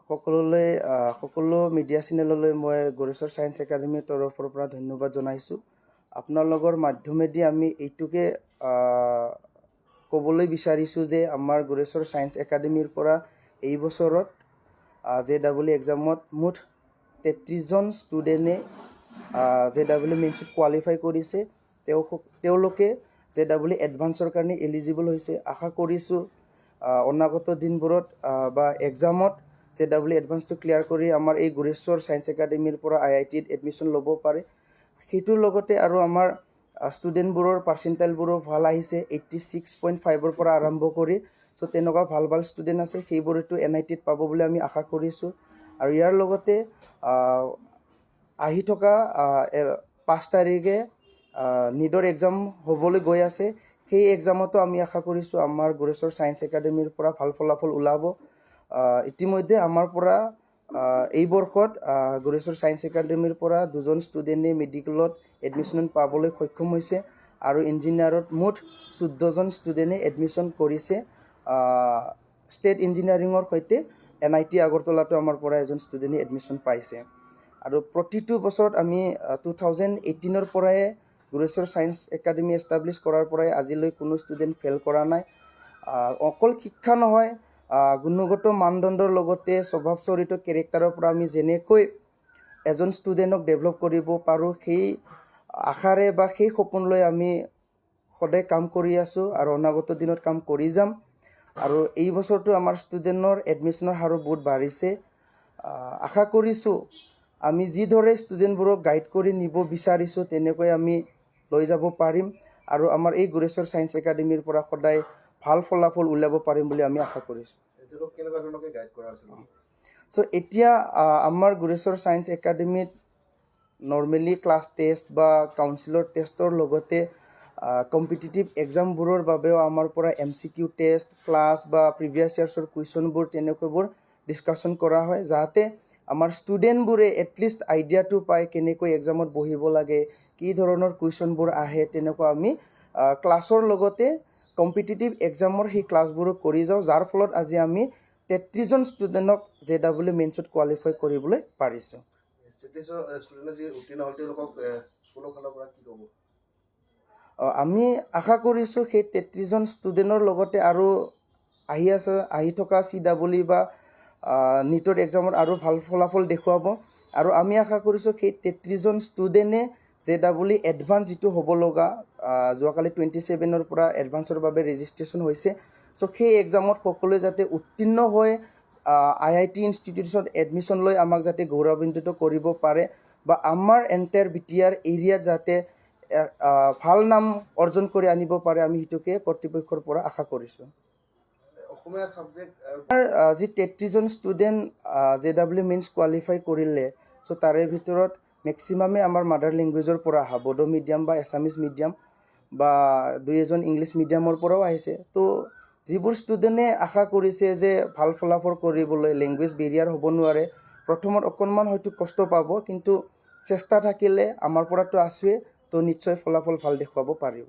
সকলো মিডিয়া চেনেললৈ মই গৌৰেশ্বৰ ছায়েন্স একাডেমীৰ তৰফৰ পৰা ধন্যবাদ জনাইছোঁ। আপোনালোকৰ মাধ্যমেদি আমি এইটোকে ক'বলৈ বিচাৰিছোঁ যে আমাৰ গৌৰেশ্বৰ ছায়েন্স একাডেমীৰ পৰা এই বছৰত JEE এক্সামত মুঠ 33জন ষ্টুডেণ্টে JEE মেইনছত কোৱালিফাই কৰিছে। তেওঁলোকে JEE এডভান্সৰ কাৰণে এলিজিবল হৈছে। আশা কৰিছোঁ অনাগত দিনবোৰত বা এক্সামত JEE এডভান্সটো ক্লিয়াৰ কৰি আমাৰ এই গৌৰেশ্বৰ ছায়েন্স একাডেমীৰ পৰা IITত এডমিশ্যন ল'ব পাৰে। সেইটোৰ লগতে আৰু আমাৰ ষ্টুডেণ্টবোৰৰ পাৰ্চেণ্টাইলবোৰো ভাল আহিছে, 86.5ৰ পৰা আৰম্ভ কৰি। চ' তেনেকুৱা ভাল ভাল ষ্টুডেণ্ট আছে, সেইবোৰেতো NITত পাব বুলি আমি আশা কৰিছোঁ। আৰু ইয়াৰ লগতে আহি থকা 5 তাৰিখে নিটৰ এক্সাম হ'বলৈ গৈ আছে। সেই এক্সামতো আমি আশা কৰিছোঁ আমাৰ গৌৰেশ্বৰ ছায়েন্স একাডেমীৰ পৰা ভাল ফলাফল ওলাব। ইতিমধ্যে আমাৰ পৰা এই বৰ্ষত গৌৰেশ্বৰ ছায়েন্স একাডেমীৰ পৰা 2জন ষ্টুডেণ্টে মেডিকেলত এডমিশ্যন পাবলৈ সক্ষম হৈছে আৰু ইঞ্জিনিয়াৰত মুঠ 14জন ষ্টুডেণ্টে এডমিশ্যন কৰিছে। ষ্টেট ইঞ্জিনিয়াৰিঙৰ সৈতে NIT আগৰতলাতো আমাৰ পৰা এজন ষ্টুডেণ্টে এডমিশ্যন পাইছে। আৰু প্ৰতিটো বছৰত আমি 2018ৰ পৰাই গৌৰেশ্বৰ ছায়েন্স একাডেমী এষ্টাব্লিছ কৰাৰ পৰাই আজিলৈ কোনো ষ্টুডেণ্ট ফেইল কৰা নাই। অকল শিক্ষা নহয়, গুণগত মানদণ্ডৰ লগতে স্বভাৱ চৰিত্ৰ কেৰেক্টাৰৰ পৰা আমি যেনেকৈ এজন ষ্টুডেণ্টক ডেভেলপ কৰিব পাৰোঁ, সেই আশাৰে বা সেই সপোন লৈ আমি সদায় কাম কৰি আছোঁ আৰু অনাগত দিনত কাম কৰি যাম। আৰু এই বছৰটো আমাৰ ষ্টুডেণ্টৰ এডমিশ্যনৰ হাৰো বহুত বাঢ়িছে। আশা কৰিছোঁ আমি যিদৰে ষ্টুডেণ্টবোৰক গাইড কৰি নিব বিচাৰিছোঁ তেনেকৈ আমি লৈ যাব পাৰিম আৰু আমাৰ এই গৌৰেশ্বৰ ছায়েন্স একাডেমীৰ পৰা সদায় ভাল ফলাফল উলিয়াব পাৰিম বুলি আমি আশা কৰিছোঁ। চ' এতিয়া আমাৰ গৌৰেশ্বৰ ছায়েন্স একাডেমীত নৰ্মেলি ক্লাছ টেষ্ট বা কাউন্সিলৰ টেষ্টৰ লগতে কম্পিটিটিভ এক্সামবোৰৰ বাবেও আমাৰ পৰা MCQ টেষ্ট, ক্লাছ বা প্ৰিভিয়াছ ইয়াৰ্ছৰ কুৱেশ্যনবোৰ তেনেকুৱাবোৰ ডিছকাশ্যন কৰা হয়, যাতে আমাৰ ষ্টুডেণ্টবোৰে এটলিষ্ট আইডিয়াটো পায় কেনেকৈ এক্সামত বহিব লাগে, কি ধৰণৰ কুৱেশ্যনবোৰ আহে। তেনেকুৱা আমি ক্লাছৰ লগতে কম্পিটিটিভ এক্সামৰ সেই ক্লাছবোৰো কৰি যাওঁ, যাৰ ফলত আজি আমি 33জন ষ্টুডেণ্টক JEE মেইনছত কোৱালিফাই কৰিবলৈ পাৰিছোঁ। আমি আশা কৰিছোঁ সেই 33জন ষ্টুডেণ্টৰ লগতে আৰু আহি থকা CEE বা নিটৰ এক্সামত আৰু ভাল ফলাফল দেখুৱাব। আৰু আমি আশা কৰিছোঁ সেই 33জন ষ্টুডেণ্টে JEE এডভান্স যিটো হ'ব লগা যোৱাকালি 27ৰ পৰা এডভান্সৰ বাবে ৰেজিষ্ট্ৰেশ্যন হৈছে। চ' সেই এক্সামত সকলোৱে যাতে উত্তীৰ্ণ হৈ IIT ইনষ্টিটিউটছত এডমিশ্যন লৈ আমাক যাতে গৌৰৱান্বিত কৰিব পাৰে বা আমাৰ এণ্টায়াৰ BTR এৰিয়াত যাতে ভাল নাম অৰ্জন কৰি আনিব পাৰে, আমি সেইটোকে কৰ্তৃপক্ষৰ পৰা আশা কৰিছোঁ। যি 33জন ষ্টুডেণ্ট JEE মেইনছ কোৱালিফাই কৰিলে, চ' তাৰে ভিতৰত মেক্সিমামে আমাৰ মাদাৰ লেংগুৱেজৰ পৰা অহা, বড়ো মিডিয়াম বা এছামিজ মিডিয়াম বা 2-এজন ইংলিছ মিডিয়ামৰ পৰাও আহিছে। তো যিবোৰ ষ্টুডেণ্টে আশা কৰিছে যে ভাল ফলাফল কৰিবলৈ লেংগুৱেজ বেৰিয়াৰ হ'ব নোৱাৰে, প্ৰথমত অকণমান হয়তো কষ্ট পাব, কিন্তু চেষ্টা থাকিলে আমাৰ পৰাতো আছোৱে, তো নিশ্চয় ফলাফল ভাল দেখুৱাব পাৰিব।